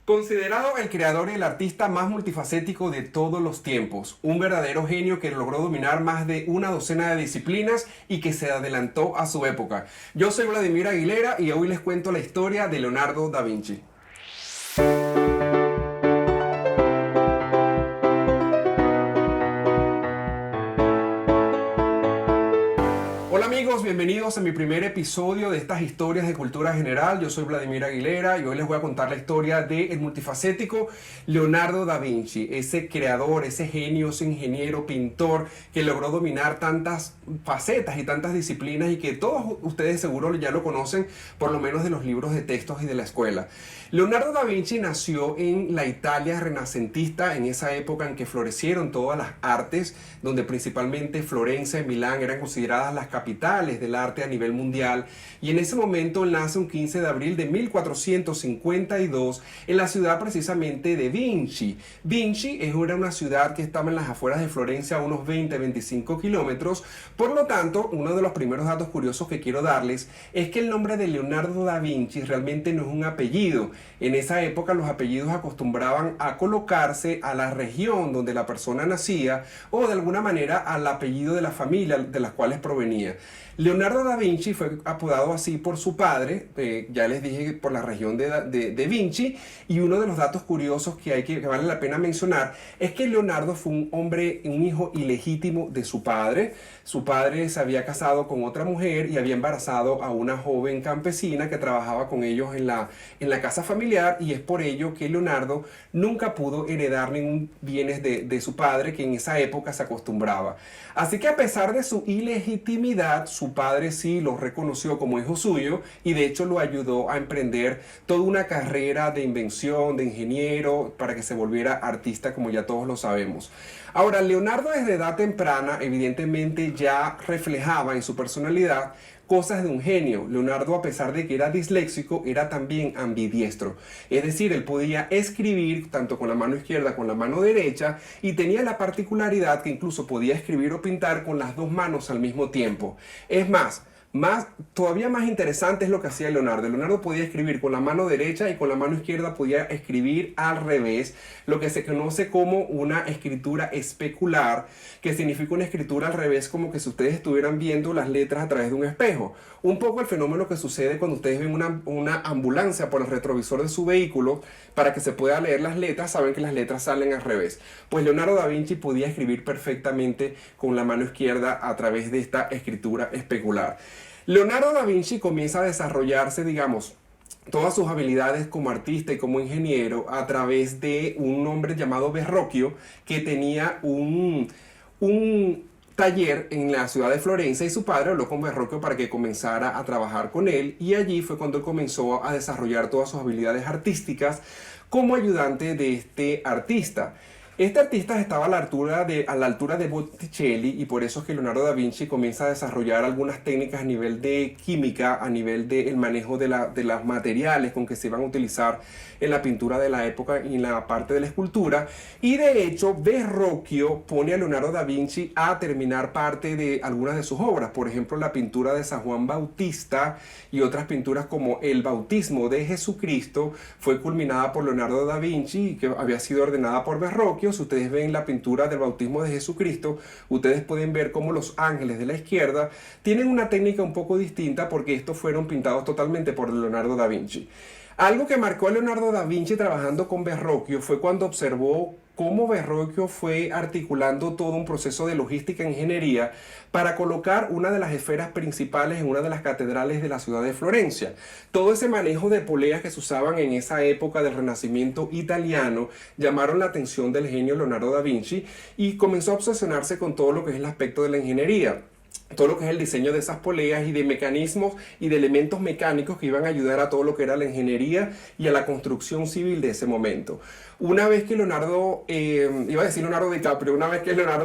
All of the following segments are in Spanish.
Considerado el creador y el artista más multifacético de todos los tiempos, un verdadero genio que logró dominar más de una docena de disciplinas y que se adelantó a su época. Yo soy Vladimir Aguilera y hoy les cuento la historia de Leonardo da Vinci. Hola amigos, bienvenidos a mi primer episodio de estas historias de cultura general. Yo soy Vladimir Aguilera y hoy les voy a contar la historia del multifacético Leonardo da Vinci, ese creador, ese genio, ese ingeniero, pintor que logró dominar tantas facetas y tantas disciplinas y que todos ustedes seguro ya lo conocen por lo menos de los libros de textos y de la escuela. Leonardo da Vinci nació en la Italia renacentista, en esa época en que florecieron todas las artes, donde principalmente Florencia y Milán eran consideradas las capitales del arte a nivel mundial, y en ese momento él nace un 15 de abril de 1452 en la ciudad precisamente de Vinci. Vinci era una ciudad que estaba en las afueras de Florencia a unos 20-25 kilómetros. Por lo tanto, uno de los primeros datos curiosos que quiero darles es que el nombre de Leonardo da Vinci realmente no es un apellido. En esa época los apellidos acostumbraban a colocarse a la región donde la persona nacía o de alguna manera al apellido de la familia de las cuales provenía. Leonardo da Vinci fue apodado así por su padre, ya les dije, por la región de Vinci, y uno de los datos curiosos que vale la pena mencionar es que Leonardo fue un hijo ilegítimo de su padre. Su padre se había casado con otra mujer y había embarazado a una joven campesina que trabajaba con ellos en la casa familiar, y es por ello que Leonardo nunca pudo heredar ningún bienes de su padre, que en esa época se acostumbraba. Así que a pesar de su ilegitimidad, su padre sí lo reconoció como hijo suyo y de hecho lo ayudó a emprender toda una carrera de invención, de ingeniero, para que se volviera artista, como ya todos lo sabemos. Ahora, Leonardo desde edad temprana evidentemente ya reflejaba en su personalidad cosas de un genio. Leonardo, a pesar de que era disléxico, era también ambidiestro. Es decir, él podía escribir tanto con la mano izquierda como con la mano derecha, y tenía la particularidad que incluso podía escribir o pintar con las dos manos al mismo tiempo. Es todavía más interesante es lo que hacía Leonardo. Leonardo podía escribir con la mano derecha y con la mano izquierda podía escribir al revés, lo que se conoce como una escritura especular, que significa una escritura al revés, como que si ustedes estuvieran viendo las letras a través de un espejo. Un poco el fenómeno que sucede cuando ustedes ven una ambulancia por el retrovisor de su vehículo para que se pueda leer las letras, saben que las letras salen al revés. Pues Leonardo da Vinci podía escribir perfectamente con la mano izquierda a través de esta escritura especular. Leonardo da Vinci comienza a desarrollarse, digamos, todas sus habilidades como artista y como ingeniero a través de un hombre llamado Verrocchio, que tenía un taller en la ciudad de Florencia, y su padre habló con Verrocchio para que comenzara a trabajar con él, y allí fue cuando él comenzó a desarrollar todas sus habilidades artísticas como ayudante de este artista. Este artista estaba a la altura de Botticelli, y por eso es que Leonardo da Vinci comienza a desarrollar algunas técnicas a nivel de química, a nivel del manejo de los materiales con que se iban a utilizar en la pintura de la época y en la parte de la escultura. Y de hecho, Verrocchio pone a Leonardo da Vinci a terminar parte de algunas de sus obras. Por ejemplo, la pintura de San Juan Bautista y otras pinturas como el bautismo de Jesucristo fue culminada por Leonardo da Vinci, que había sido ordenada por Verrocchio. Si ustedes ven la pintura del bautismo de Jesucristo, ustedes pueden ver cómo los ángeles de la izquierda tienen una técnica un poco distinta, porque estos fueron pintados totalmente por Leonardo da Vinci. Algo que marcó a Leonardo da Vinci trabajando con Verrocchio fue cuando observó cómo Verrocchio fue articulando todo un proceso de logística e ingeniería para colocar una de las esferas principales en una de las catedrales de la ciudad de Florencia. Todo ese manejo de poleas que se usaban en esa época del Renacimiento italiano llamaron la atención del genio Leonardo da Vinci, y comenzó a obsesionarse con todo lo que es el aspecto de la ingeniería. Todo lo que es el diseño de esas poleas y de mecanismos y de elementos mecánicos que iban a ayudar a todo lo que era la ingeniería y a la construcción civil de ese momento. Una vez que Leonardo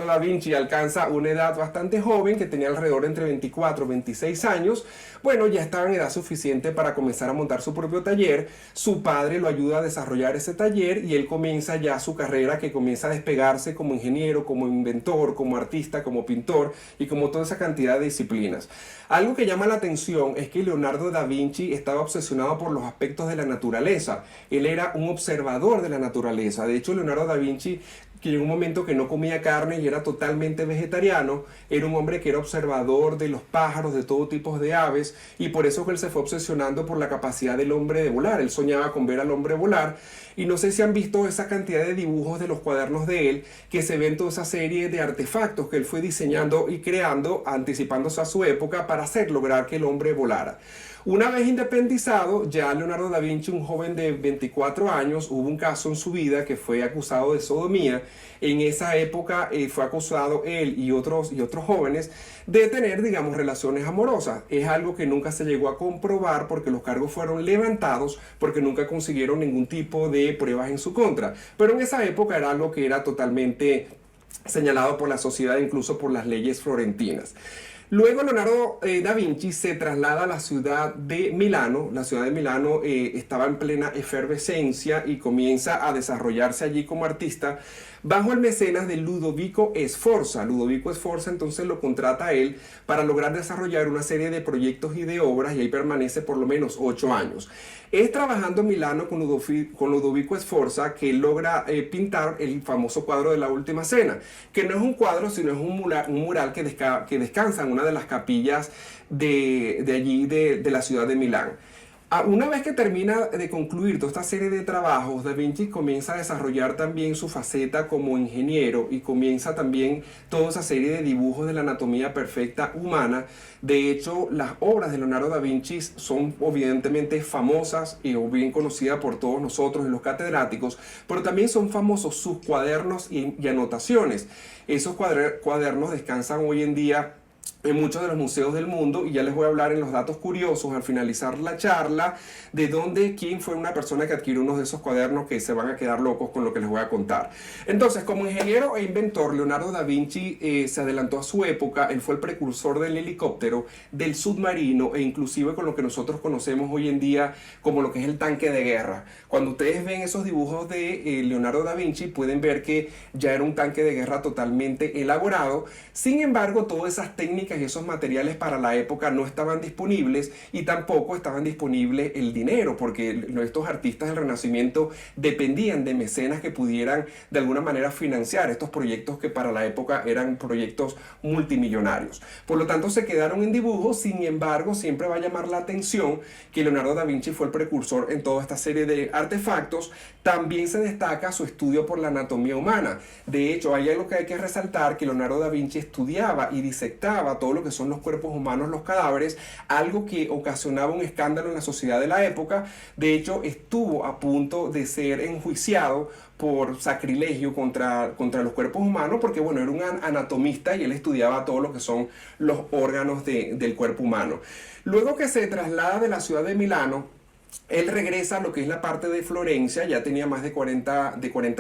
da Vinci alcanza una edad bastante joven, que tenía alrededor entre 24 y 26 años, bueno, ya estaba en edad suficiente para comenzar a montar su propio taller. Su padre lo ayuda a desarrollar ese taller y él comienza ya su carrera, que comienza a despegarse como ingeniero, como inventor, como artista, como pintor y como toda esa cantidad cantidad de disciplinas. Algo que llama la atención es que Leonardo da Vinci estaba obsesionado por los aspectos de la naturaleza. Él era un observador de la naturaleza. De hecho, Leonardo da Vinci, que en un momento que no comía carne y era totalmente vegetariano, era un hombre que era observador de los pájaros, de todo tipo de aves, y por eso que él se fue obsesionando por la capacidad del hombre de volar. Él soñaba con ver al hombre volar, y no sé si han visto esa cantidad de dibujos de los cuadernos de él, que se ven toda esa serie de artefactos que él fue diseñando y creando, anticipándose a su época para hacer lograr que el hombre volara. Una vez independizado, ya Leonardo da Vinci, un joven de 24 años, hubo un caso en su vida que fue acusado de sodomía. En esa época fue acusado él y otros jóvenes de tener, digamos, relaciones amorosas. Es algo que nunca se llegó a comprobar porque los cargos fueron levantados porque nunca consiguieron ningún tipo de pruebas en su contra. Pero en esa época era algo que era totalmente señalado por la sociedad, incluso por las leyes florentinas. Luego Leonardo da Vinci se traslada a la ciudad de Milano. La ciudad de Milano estaba en plena efervescencia y comienza a desarrollarse allí como artista bajo el mecenas de Ludovico Sforza. Ludovico Sforza entonces lo contrata a él para lograr desarrollar una serie de proyectos y de obras, y ahí permanece por lo menos 8 años. Es trabajando en Milano con Ludovico Sforza que logra pintar el famoso cuadro de la Última Cena, que no es un cuadro, sino es un mural que descansa en una de las capillas de allí, de la ciudad de Milán. Una vez que termina de concluir toda esta serie de trabajos, Da Vinci comienza a desarrollar también su faceta como ingeniero y comienza también toda esa serie de dibujos de la anatomía perfecta humana. De hecho, las obras de Leonardo da Vinci son evidentemente famosas y bien conocidas por todos nosotros en los catedráticos, pero también son famosos sus cuadernos y anotaciones. Esos cuadernos descansan hoy en día en muchos de los museos del mundo, y ya les voy a hablar en los datos curiosos al finalizar la charla de quién fue una persona que adquirió uno de esos cuadernos, que se van a quedar locos con lo que les voy a contar. Entonces, como ingeniero e inventor, Leonardo da Vinci se adelantó a su época. Él fue el precursor del helicóptero, del submarino e inclusive con lo que nosotros conocemos hoy en día como lo que es el tanque de guerra. Cuando ustedes ven esos dibujos de Leonardo da Vinci, pueden ver que ya era un tanque de guerra totalmente elaborado. Sin embargo, todas esas técnicas y esos materiales para la época no estaban disponibles, y tampoco estaban disponibles el dinero, porque estos artistas del Renacimiento dependían de mecenas que pudieran de alguna manera financiar estos proyectos que para la época eran proyectos multimillonarios. Por lo tanto, se quedaron en dibujos. Sin embargo, siempre va a llamar la atención que Leonardo da Vinci fue el precursor en toda esta serie de artefactos. También se destaca su estudio por la anatomía humana. De hecho, hay algo que hay que resaltar, que Leonardo da Vinci estudiaba y disectaba todo lo que son los cuerpos humanos, los cadáveres, algo que ocasionaba un escándalo en la sociedad de la época. De hecho, estuvo a punto de ser enjuiciado por sacrilegio contra los cuerpos humanos, porque bueno, era un anatomista y él estudiaba todo lo que son los órganos del cuerpo humano. Luego que se traslada de la ciudad de Milano, él regresa a lo que es la parte de Florencia. Ya tenía más de 40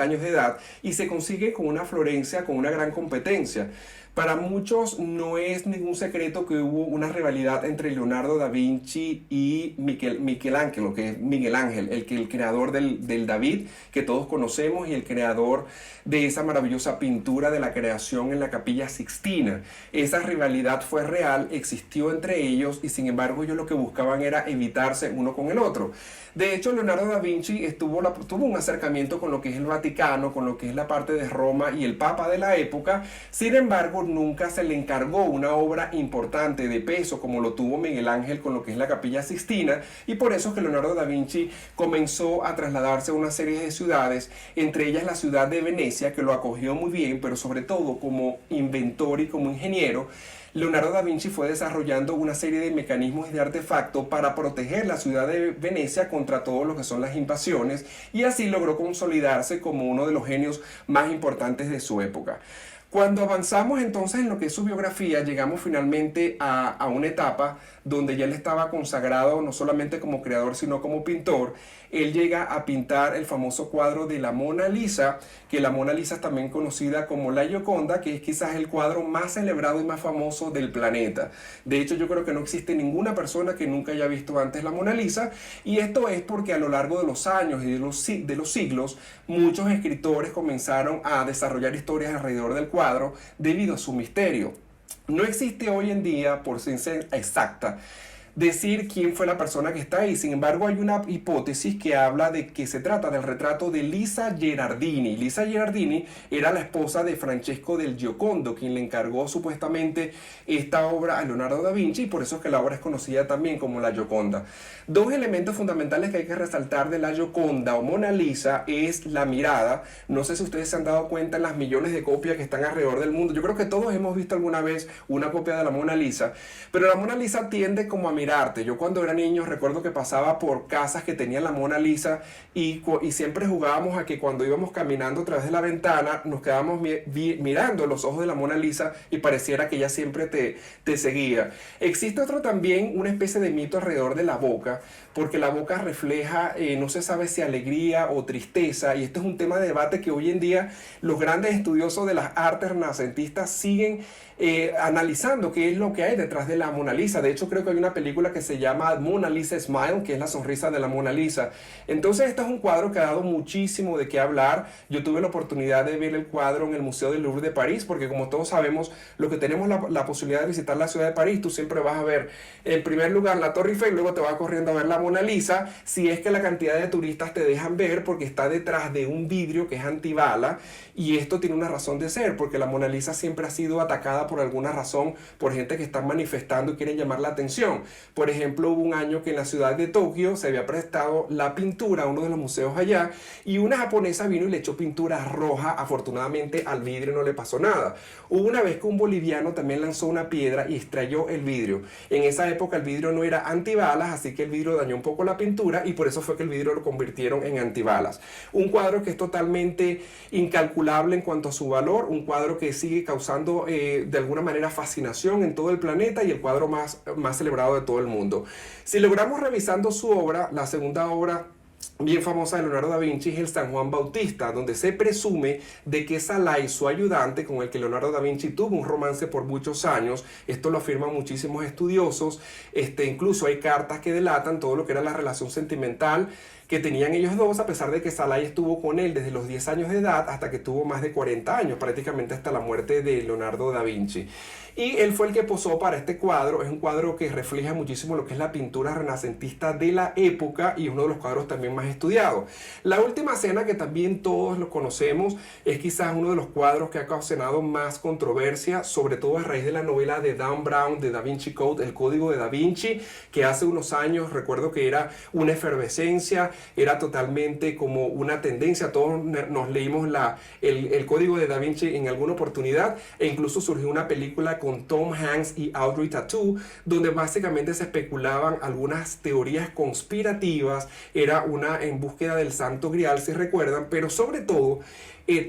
años de edad, y se consigue con una Florencia con una gran competencia. Para muchos no es ningún secreto que hubo una rivalidad entre Leonardo da Vinci y Michelangelo, que es Miguel Ángel, el creador del David que todos conocemos, y el creador de esa maravillosa pintura de la creación en la Capilla Sixtina. Esa rivalidad fue real, existió entre ellos, y sin embargo ellos lo que buscaban era evitarse uno con el otro. De hecho, Leonardo da Vinci tuvo un acercamiento con lo que es el Vaticano, con lo que es la parte de Roma y el Papa de la época. Sin embargo, nunca se le encargó una obra importante de peso como lo tuvo Miguel Ángel con lo que es la Capilla Sixtina, y por eso es que Leonardo da Vinci comenzó a trasladarse a una serie de ciudades, entre ellas la ciudad de Venecia, que lo acogió muy bien, pero sobre todo como inventor y como ingeniero. Leonardo da Vinci fue desarrollando una serie de mecanismos y de artefactos para proteger la ciudad de Venecia contra todo lo que son las invasiones, y así logró consolidarse como uno de los genios más importantes de su época. Cuando avanzamos entonces en lo que es su biografía, llegamos finalmente a una etapa donde ya él estaba consagrado no solamente como creador, sino como pintor. Él llega a pintar el famoso cuadro de la Mona Lisa, que la Mona Lisa es también conocida como la Gioconda, que es quizás el cuadro más celebrado y más famoso del planeta. De hecho, yo creo que no existe ninguna persona que nunca haya visto antes la Mona Lisa, y esto es porque a lo largo de los años y de los siglos, muchos escritores comenzaron a desarrollar historias alrededor del cuadro debido a su misterio. No existe hoy en día, por ciencia exacta, decir quién fue la persona que está ahí. Sin embargo, hay una hipótesis que habla de que se trata del retrato de Lisa Gherardini. Lisa Gherardini era la esposa de Francesco del Giocondo, quien le encargó supuestamente esta obra a Leonardo da Vinci, y por eso es que la obra es conocida también como la Gioconda. Dos elementos fundamentales que hay que resaltar de la Gioconda o Mona Lisa es la mirada. No sé si ustedes se han dado cuenta en las millones de copias que están alrededor del mundo. Yo creo que todos hemos visto alguna vez una copia de la Mona Lisa, pero la Mona Lisa tiende como a mirar. Yo cuando era niño recuerdo que pasaba por casas que tenían la Mona Lisa y siempre jugábamos a que cuando íbamos caminando a través de la ventana nos quedábamos mirando los ojos de la Mona Lisa y pareciera que ella siempre te seguía. Existe otro también, una especie de mito alrededor de la boca, porque la boca refleja, no se sabe si alegría o tristeza, y este es un tema de debate que hoy en día los grandes estudiosos de las artes renacentistas siguen analizando qué es lo que hay detrás de la Mona Lisa. De hecho, creo que hay una película que se llama Mona Lisa Smile, que es la sonrisa de la Mona Lisa. Entonces, este es un cuadro que ha dado muchísimo de qué hablar. Yo tuve la oportunidad de ver el cuadro en el Museo del Louvre de París, porque como todos sabemos, los que tenemos la posibilidad de visitar la ciudad de París, tú siempre vas a ver, en primer lugar, la Torre Eiffel, luego te vas corriendo a ver la Mona Lisa, si es que la cantidad de turistas te dejan ver, porque está detrás de un vidrio que es antibala, y esto tiene una razón de ser, porque la Mona Lisa siempre ha sido atacada por alguna razón, por gente que está manifestando y quieren llamar la atención. Por ejemplo, hubo un año que en la ciudad de Tokio se había prestado la pintura a uno de los museos allá, y una japonesa vino y le echó pintura roja. Afortunadamente al vidrio no le pasó nada. Hubo una vez que un boliviano también lanzó una piedra y extrayó el vidrio. En esa época el vidrio no era antibalas, así que el vidrio dañó un poco la pintura, y por eso fue que el vidrio lo convirtieron en antibalas. Un cuadro que es totalmente incalculable en cuanto a su valor, un cuadro que sigue causando de alguna manera fascinación en todo el planeta, y el cuadro más celebrado de todo el mundo. Si logramos revisando su obra, la segunda obra bien famosa de Leonardo da Vinci es el San Juan Bautista, donde se presume de que Salai, su ayudante, con el que Leonardo da Vinci tuvo un romance por muchos años. Esto lo afirman muchísimos estudiosos. Incluso hay cartas que delatan todo lo que era la relación sentimental que tenían ellos dos, a pesar de que Salai estuvo con él desde los 10 años de edad hasta que tuvo más de 40 años, prácticamente hasta la muerte de Leonardo da Vinci. Y él fue el que posó para este cuadro. Es un cuadro que refleja muchísimo lo que es la pintura renacentista de la época, y uno de los cuadros también más estudiados. La Última Cena, que también todos lo conocemos, es quizás uno de los cuadros que ha causado más controversia, sobre todo a raíz de la novela de Dan Brown, de Da Vinci Code, El Código de Da Vinci, que hace unos años recuerdo que era una efervescencia, era totalmente como una tendencia. Todos nos leímos el Código de Da Vinci en alguna oportunidad, e incluso surgió una película con Tom Hanks y Audrey Tautou, donde básicamente se especulaban algunas teorías conspirativas. Era una en búsqueda del Santo Grial, si recuerdan, pero sobre todo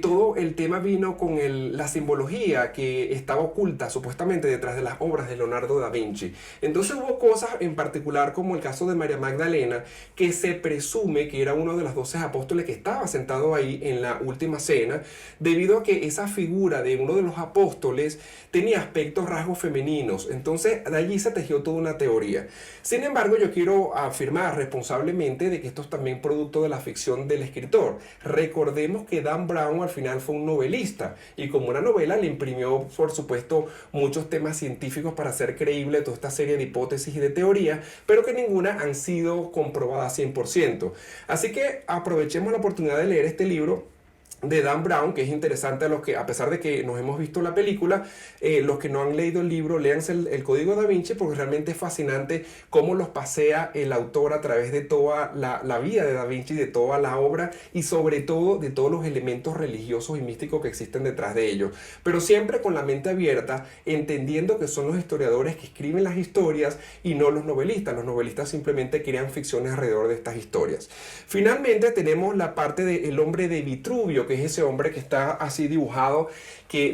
todo el tema vino con la simbología que estaba oculta supuestamente detrás de las obras de Leonardo da Vinci. Entonces hubo cosas en particular, como el caso de María Magdalena, que se presume que era uno de los 12 apóstoles que estaba sentado ahí en la Última Cena, debido a que esa figura de uno de los apóstoles tenía aspectos, rasgos femeninos. Entonces de allí se tejió toda una teoría. Sin embargo, yo quiero afirmar responsablemente de que esto es también producto de la ficción del escritor. Recordemos que Dan Brown al final fue un novelista, y como una novela le imprimió, por supuesto, muchos temas científicos para hacer creíble toda esta serie de hipótesis y de teorías, pero que ninguna han sido comprobadas 100%. Así que aprovechemos la oportunidad de leer este libro de Dan Brown, que es interesante. A los que, a pesar de que nos hemos visto la película, los que no han leído el libro, léanse el Código da Vinci, porque realmente es fascinante cómo los pasea el autor a través de toda la vida de Da Vinci, de toda la obra, y sobre todo de todos los elementos religiosos y místicos que existen detrás de ellos, pero siempre con la mente abierta, entendiendo que son los historiadores que escriben las historias y no los novelistas. Los novelistas simplemente crean ficciones alrededor de estas historias. Finalmente tenemos la parte del hombre de Vitruvio, que es ese hombre que está así dibujado,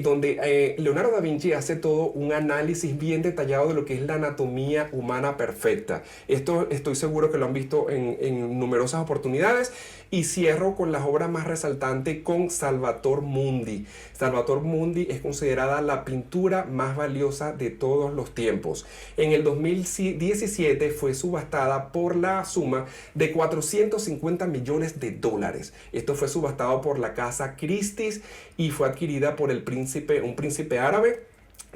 donde Leonardo da Vinci hace todo un análisis bien detallado de lo que es la anatomía humana perfecta. Esto estoy seguro que lo han visto en numerosas oportunidades. Y cierro con las obras más resaltantes con Salvator Mundi. Salvator Mundi es considerada la pintura más valiosa de todos los tiempos. En el 2017 fue subastada por la suma de 450 millones de dólares. Esto fue subastado por la casa Christie's y fue adquirida por un príncipe árabe.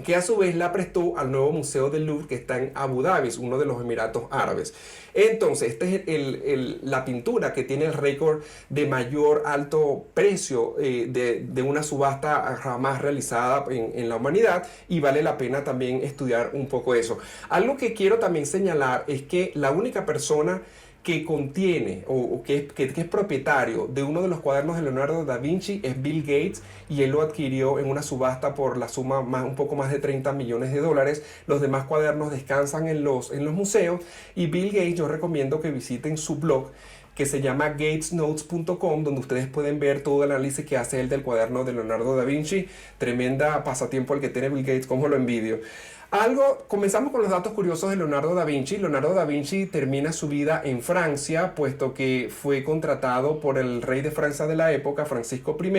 que a su vez la prestó al nuevo Museo del Louvre que está en Abu Dhabi, uno de los Emiratos Árabes. Entonces, esta es la pintura que tiene el récord de mayor alto precio de una subasta jamás realizada en la humanidad, y vale la pena también estudiar un poco eso. Algo que quiero también señalar es que la única persona que contiene o que es propietario de uno de los cuadernos de Leonardo da Vinci es Bill Gates, y él lo adquirió en una subasta por la suma un poco más de 30 millones de dólares. Los demás cuadernos descansan en los museos, y Bill Gates, yo recomiendo que visiten su blog que se llama gatesnotes.com, donde ustedes pueden ver todo el análisis que hace él del cuaderno de Leonardo da Vinci. Tremenda pasatiempo el que tiene Bill Gates, como lo envidio. Comenzamos con los datos curiosos de Leonardo da Vinci. Leonardo da Vinci termina su vida en Francia, puesto que fue contratado por el rey de Francia de la época, Francisco I,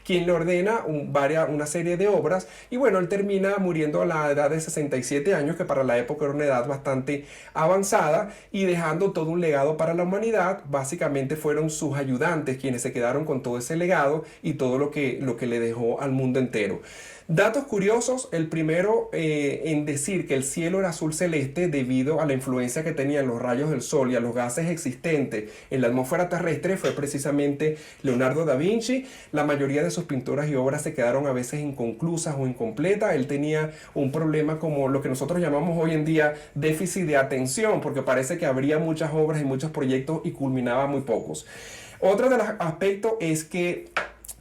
quien le ordena una serie de obras, y bueno, él termina muriendo a la edad de 67 años, que para la época era una edad bastante avanzada, y dejando todo un legado para la humanidad. Básicamente fueron sus ayudantes quienes se quedaron con todo ese legado y todo lo que le dejó al mundo entero. Datos curiosos: el primero en decir que el cielo era azul celeste debido a la influencia que tenían los rayos del sol y a los gases existentes en la atmósfera terrestre fue precisamente Leonardo da Vinci. La mayoría de sus pinturas y obras se quedaron a veces inconclusas o incompletas. Él tenía un problema como lo que nosotros llamamos hoy en día déficit de atención, porque parece que habría muchas obras y muchos proyectos y culminaba muy pocos. Otro de los aspectos es que,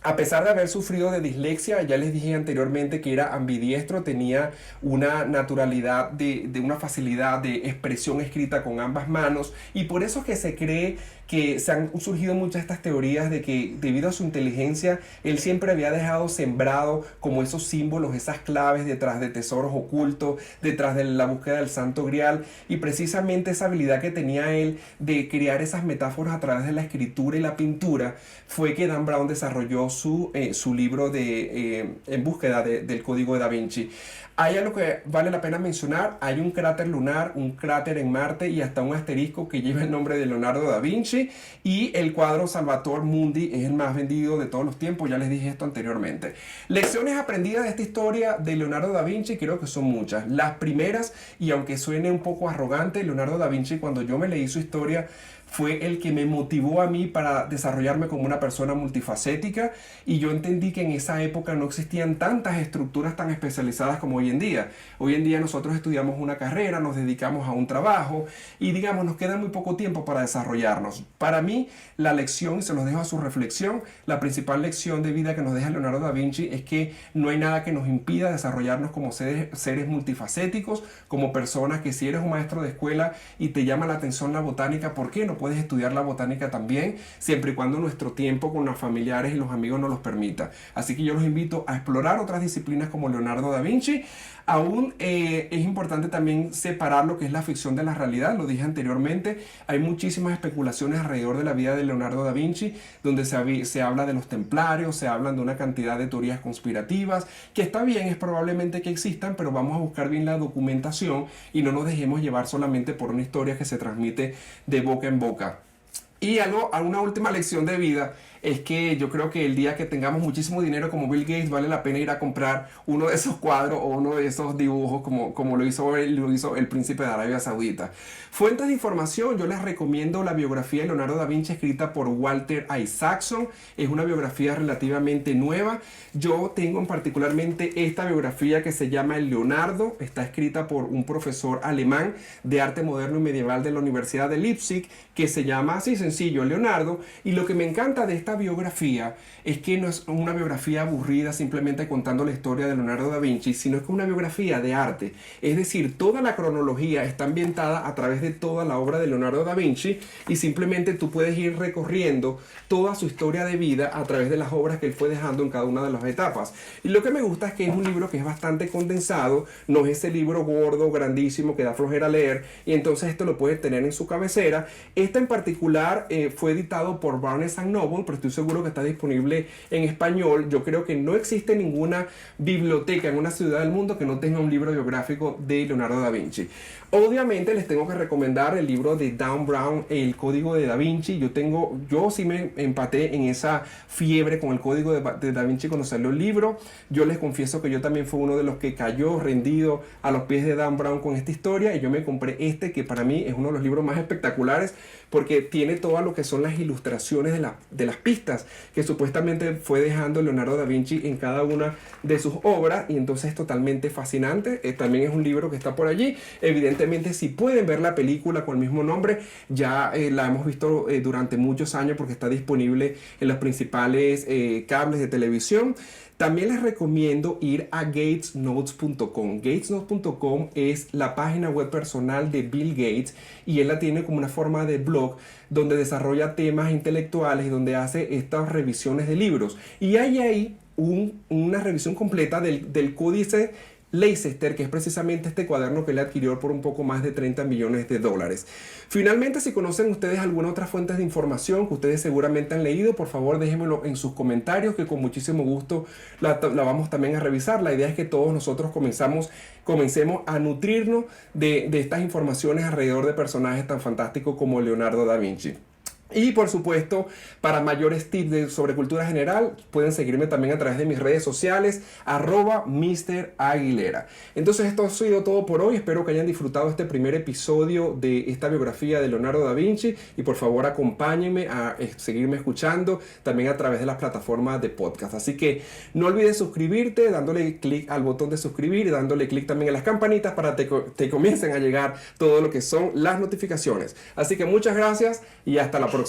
a pesar de haber sufrido de dislexia, ya les dije anteriormente que era ambidiestro, tenía una naturalidad de una facilidad de expresión escrita con ambas manos, y por eso es que se cree que se han surgido muchas de estas teorías de que debido a su inteligencia él siempre había dejado sembrado como esos símbolos, esas claves detrás de tesoros ocultos, detrás de la búsqueda del Santo Grial, y precisamente esa habilidad que tenía él de crear esas metáforas a través de la escritura y la pintura fue que Dan Brown desarrolló su libro En búsqueda del Código de Da Vinci. Hay algo que vale la pena mencionar: hay un cráter lunar, un cráter en Marte y hasta un asterisco que lleva el nombre de Leonardo da Vinci, y el cuadro Salvator Mundi es el más vendido de todos los tiempos. Ya les dije esto anteriormente. Lecciones aprendidas de esta historia de Leonardo da Vinci creo que son muchas. Las primeras, y aunque suene un poco arrogante, Leonardo da Vinci, cuando yo me leí su historia, fue el que me motivó a mí para desarrollarme como una persona multifacética, y yo entendí que en esa época no existían tantas estructuras tan especializadas como hoy en día. Hoy en día nosotros estudiamos una carrera, nos dedicamos a un trabajo y digamos nos queda muy poco tiempo para desarrollarnos. Para mí la lección, y se los dejo a su reflexión, la principal lección de vida que nos deja Leonardo da Vinci es que no hay nada que nos impida desarrollarnos como seres multifacéticos, como personas que, si eres un maestro de escuela y te llama la atención la botánica, ¿por qué no puedes estudiar la botánica también, siempre y cuando nuestro tiempo con los familiares y los amigos nos los permita? Así que yo los invito a explorar otras disciplinas como Leonardo da Vinci. Aún es importante también separar lo que es la ficción de la realidad. Lo dije anteriormente, hay muchísimas especulaciones alrededor de la vida de Leonardo da Vinci, donde se habla de los templarios, se hablan de una cantidad de teorías conspirativas, que está bien, es probablemente que existan, pero vamos a buscar bien la documentación y no nos dejemos llevar solamente por una historia que se transmite de boca en boca. Y una última lección de vida es que yo creo que el día que tengamos muchísimo dinero como Bill Gates, vale la pena ir a comprar uno de esos cuadros o uno de esos dibujos como lo hizo el príncipe de Arabia Saudita. Fuentes de información: yo les recomiendo la biografía de Leonardo da Vinci escrita por Walter Isaacson. Es una biografía relativamente nueva. Yo tengo particularmente esta biografía que se llama El Leonardo. Está escrita por un profesor alemán de arte moderno y medieval de la Universidad de Leipzig, que se llama así sencillo, Leonardo. Y lo que me encanta de esta biografía es que no es una biografía aburrida simplemente contando la historia de Leonardo da Vinci, sino que es una biografía de arte. Es decir, toda la cronología está ambientada a través de toda la obra de Leonardo da Vinci, y simplemente tú puedes ir recorriendo toda su historia de vida a través de las obras que él fue dejando en cada una de las etapas. Y lo que me gusta es que es un libro que es bastante condensado, no es ese libro gordo, grandísimo, que da flojera leer, y entonces esto lo puede tener en su cabecera. Este en particular fue editado por Barnes & Noble, pero estoy seguro que está disponible en español. Yo creo que no existe ninguna biblioteca en una ciudad del mundo que no tenga un libro biográfico de Leonardo da Vinci. Obviamente les tengo que recomendar el libro de Dan Brown, El Código de Da Vinci. Yo sí me empaté en esa fiebre con el Código de Da Vinci cuando salió el libro. Yo les confieso que yo también fui uno de los que cayó rendido a los pies de Dan Brown con esta historia, y yo me compré que para mí es uno de los libros más espectaculares porque tiene todo lo que son las ilustraciones de las pistas que supuestamente fue dejando Leonardo da Vinci en cada una de sus obras, y entonces es totalmente fascinante. También es un libro que está por allí. Evidentemente, si pueden ver la película con el mismo nombre, ya la hemos visto durante muchos años porque está disponible en los principales cables de televisión. También les recomiendo ir a gatesnotes.com. Gatesnotes.com es la página web personal de Bill Gates, y él la tiene como una forma de blog donde desarrolla temas intelectuales y donde hace estas revisiones de libros. Y hay ahí una revisión completa del Códice Leicester, que es precisamente este cuaderno que él adquirió por un poco más de 30 millones de dólares. Finalmente, si conocen ustedes alguna otra fuente de información que ustedes seguramente han leído, por favor déjenmelo en sus comentarios, que con muchísimo gusto la vamos también a revisar. La idea es que todos nosotros comencemos a nutrirnos de estas informaciones alrededor de personajes tan fantásticos como Leonardo da Vinci. Y por supuesto, para mayores tips sobre cultura general, pueden seguirme también a través de mis redes sociales, @MrAguilera. Entonces esto ha sido todo por hoy. Espero que hayan disfrutado este primer episodio de esta biografía de Leonardo da Vinci, y por favor acompáñenme a seguirme escuchando también a través de las plataformas de podcast. Así que no olvides suscribirte dándole clic al botón de suscribir y dándole clic también a las campanitas para que te comiencen a llegar todo lo que son las notificaciones. Así que muchas gracias y hasta la próxima.